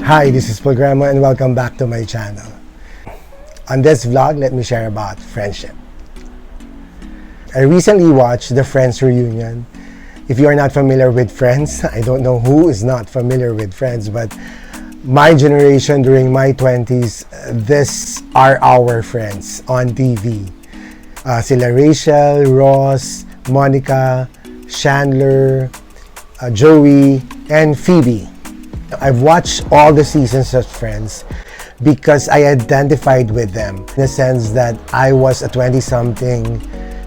Hi, this is Programa and welcome back to my channel. On this vlog, let me share about friendship. I recently watched the Friends reunion. If you are not familiar with Friends, I don't know who is not familiar with Friends, but my generation during my 20s, this are our friends on TV. Sila Rachel, Ross, Monica, Chandler, Joey, and Phoebe. I've watched all the seasons of Friends because I identified with them in the sense that I was a 20-something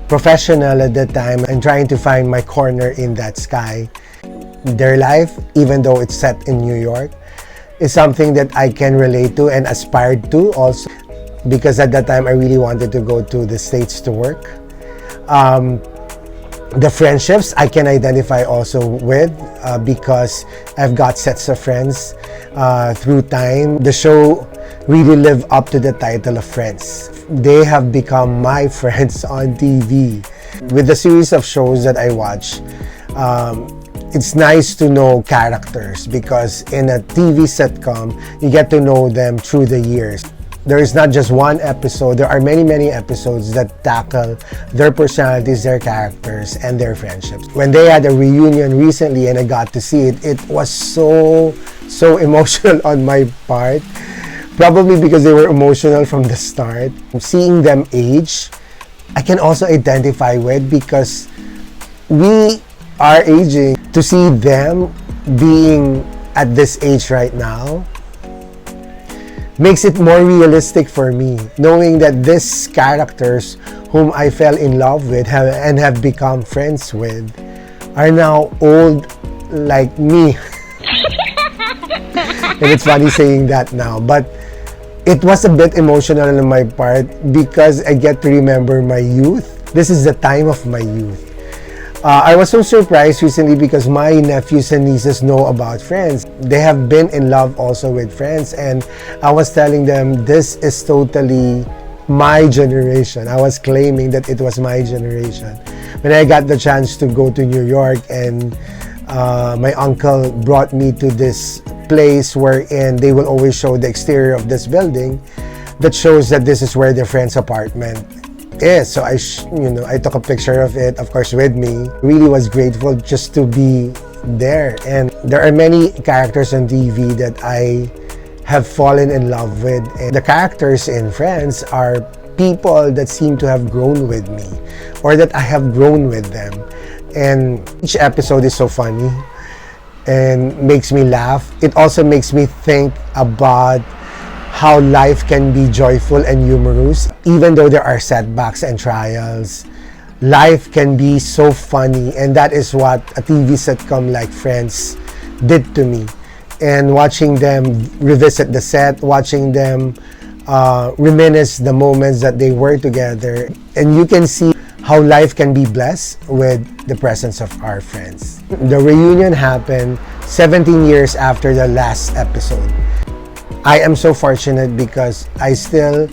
professional at that time and trying to find my corner in that sky. Their life, even though it's set in New York, is something that I can relate to and aspired to also, because at that time I really wanted to go to the States to work. The friendships I can identify also with because I've got sets of friends through time. The show really lived up to the title of Friends. They have become my friends on TV. With the series of shows that I watch, it's nice to know characters because in a TV sitcom, you get to know them through the years. There is not just one episode, there are many episodes that tackle their personalities, their characters, and their friendships. When they had a reunion recently and I got to see it, it was so emotional on my part. Probably because they were emotional from the start. Seeing them age, I can also identify with because we are aging. To see them being at this age right now makes it more realistic for me, knowing that these characters whom I fell in love with and have become friends with are now old like me. And it's funny saying that now, but it was a bit emotional on my part because I get to remember my youth. This is the time of my youth. I was so surprised recently because my nephews and nieces know about Friends. They have been in love also with Friends, and I was telling them this is totally my generation. I was claiming that it was my generation. When I got the chance to go to New York and my uncle brought me to this place wherein they will always show the exterior of this building that shows that this is where their friend's apartment is. So I took a picture of it, of course, with me. Really was grateful just to be there. And there are many characters on TV that I have fallen in love with. And the characters in Friends are people that seem to have grown with me or that I have grown with them. And each episode is so funny and makes me laugh. It also makes me think about how life can be joyful and humorous. Even though there are setbacks and trials, life can be so funny, and that is what a TV sitcom like Friends did to me. And watching them revisit the set, watching them reminisce the moments that they were together, and you can see how life can be blessed with the presence of our friends. The reunion happened 17 years after the last episode. I am so fortunate because I still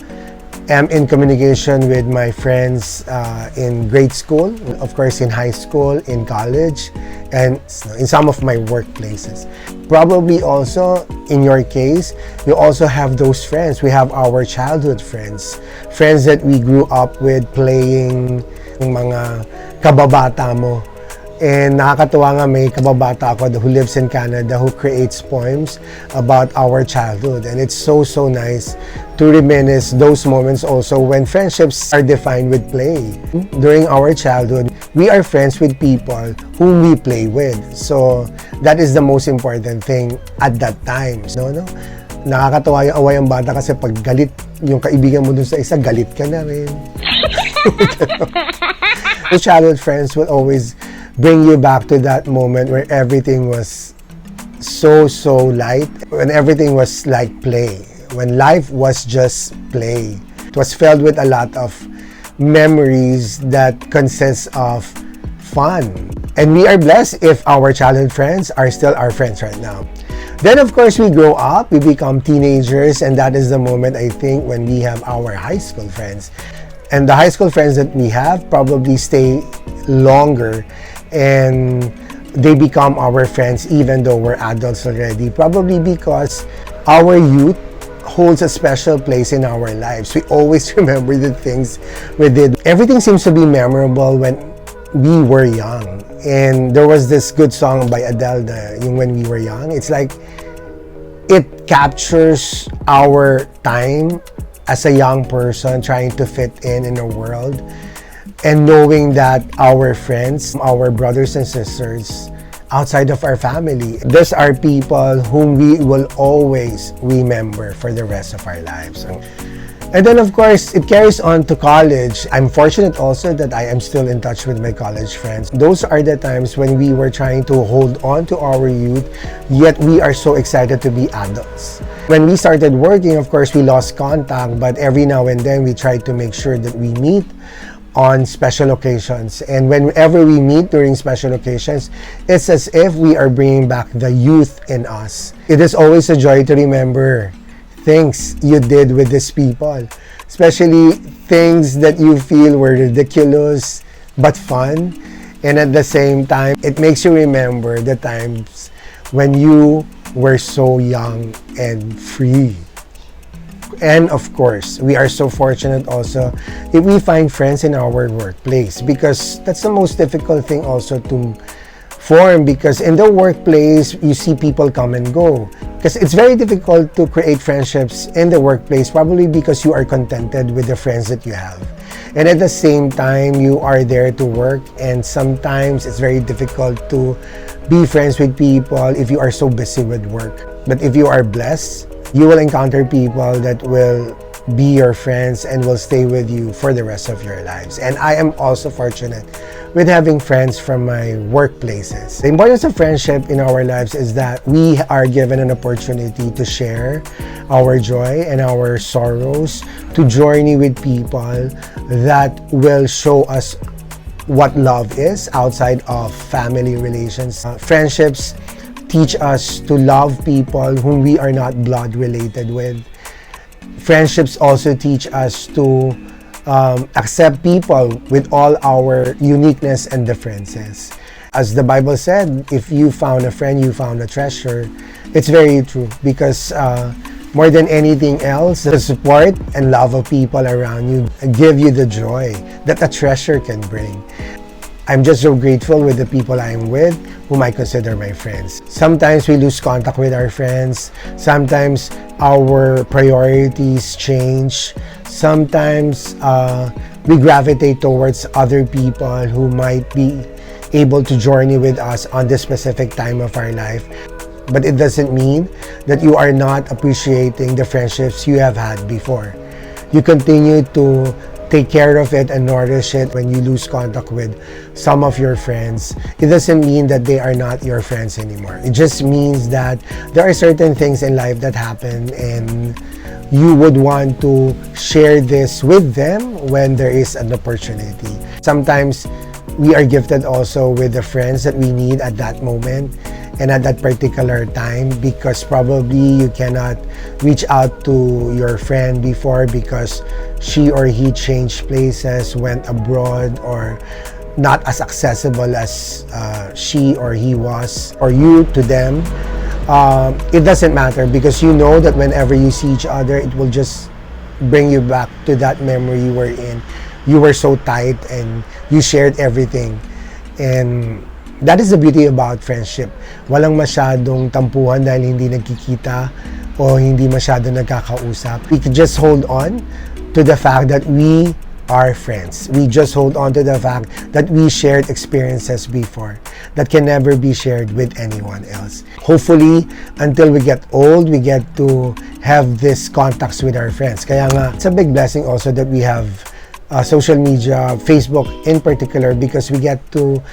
am in communication with my friends in grade school, of course in high school, in college, and in some of my workplaces. Probably also in your case, you also have those friends. We have our childhood friends, friends that we grew up with playing yung mga kababata mo. And nakakatuwa nga may kababata ako who lives in Canada who creates poems about our childhood. And it's so nice to reminisce those moments also when friendships are defined with play. During our childhood, we are friends with people whom we play with. So that is the most important thing at that time. No? Nakakatuwa yung away ang bata kasi pag galit yung kaibigan mo dun sa isa, galit ka na rin. The childhood friends will always bring you back to that moment where everything was so light, when everything was like play, when life was just play. It was filled with a lot of memories that consist of fun. And we are blessed if our childhood friends are still our friends right now. Then of course we grow up, we become teenagers, and that is the moment I think when we have our high school friends. And the high school friends that we have probably stay longer and they become our friends even though we're adults already, probably because our youth holds a special place in our lives. We always remember the things we did. Everything seems to be memorable when we were young. And there was this good song by Adele, yung When We Were Young. It's like, it captures our time as a young person trying to fit in the world, and knowing that our friends, our brothers and sisters outside of our family, these are people whom we will always remember for the rest of our lives. And then, of course, it carries on to college. I'm fortunate also that I am still in touch with my college friends. Those are the times when we were trying to hold on to our youth, yet we are so excited to be adults. When we started working, of course, we lost contact, but every now and then we try to make sure that we meet on special occasions. And whenever we meet during special occasions, it's as if we are bringing back the youth in us. It is always a joy to remember things you did with these people, especially things that you feel were ridiculous but fun. And at the same time, it makes you remember the times when you were so young and free. And of course, we are so fortunate also if we find friends in our workplace, because that's the most difficult thing also to form, because in the workplace, you see people come and go. Because it's very difficult to create friendships in the workplace, probably because you are contented with the friends that you have. And at the same time, you are there to work, and sometimes it's very difficult to be friends with people if you are so busy with work. But if you are blessed, you will encounter people that will be your friends and will stay with you for the rest of your lives. And I am also fortunate with having friends from my workplaces. The importance of friendship in our lives is that we are given an opportunity to share our joy and our sorrows, to journey with people that will show us what love is outside of family relations. Friendships teach us to love people whom we are not blood related with. Friendships also teach us to accept people with all our uniqueness and differences. As the Bible said, if you found a friend, you found a treasure. It's very true, because more than anything else, the support and love of people around you give you the joy that a treasure can bring. I'm just so grateful with the people I'm with, whom I consider my friends. Sometimes we lose contact with our friends. Sometimes our priorities change. Sometimes we gravitate towards other people who might be able to journey with us on this specific time of our life. But it doesn't mean that you are not appreciating the friendships you have had before. You continue to take care of it and nourish it. When you lose contact with some of your friends, it doesn't mean that they are not your friends anymore. It just means that there are certain things in life that happen, and you would want to share this with them when there is an opportunity. Sometimes we are gifted also with the friends that we need at that moment and at that particular time, because probably you cannot reach out to your friend before because she or he changed places, went abroad, or not as accessible as she or he was, or you to them. It doesn't matter, because you know that whenever you see each other, it will just bring you back to that memory you were in. You were so tight and you shared everything. And that is the beauty about friendship. Walang masyadong tampuhan dahil hindi nagkikita o hindi masyadong nagkakausap. We can just hold on to the fact that we are friends. We just hold on to the fact that we shared experiences before that can never be shared with anyone else. Hopefully, until we get old, we get to have these contacts with our friends. Kaya nga, it's a big blessing also that we have social media, Facebook in particular, because we get to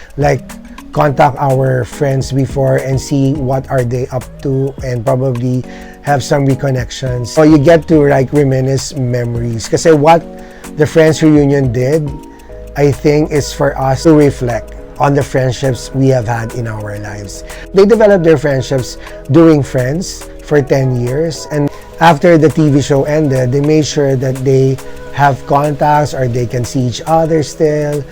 contact our friends before and see what are they up to, and probably have some reconnections. So you get to reminisce memories. Kasi what the Friends Reunion did, I think, is for us to reflect on the friendships we have had in our lives. They developed their friendships doing Friends for 10 years, and after the TV show ended, they made sure that they have contacts or they can see each other still.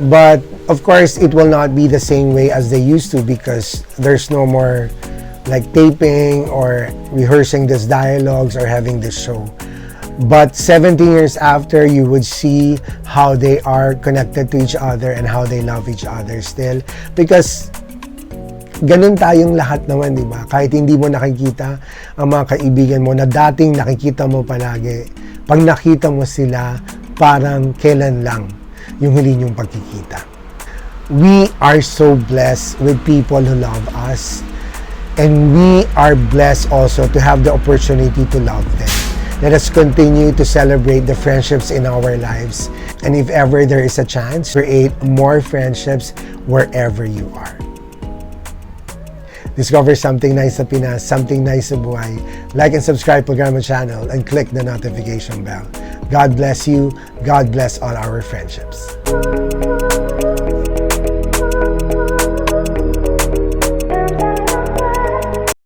But of course, it will not be the same way as they used to, because there's no more like taping or rehearsing these dialogues or having this show. But 17 years after, you would see how they are connected to each other and how they love each other still. Because ganun tayong lahat naman, di ba? Kahit hindi mo nakikita ang mga kaibigan mo na dating nakikita mo palagi, pag nakita mo sila, parang kailan lang yung huli niyong pagkikita. We are so blessed with people who love us. And we are blessed also to have the opportunity to love them. Let us continue to celebrate the friendships in our lives. And if ever there is a chance, create more friendships wherever you are. Discover something nice sa Pinas, something nice sa buhay. Like and subscribe programa channel and click the notification bell. God bless you. God bless all our friendships.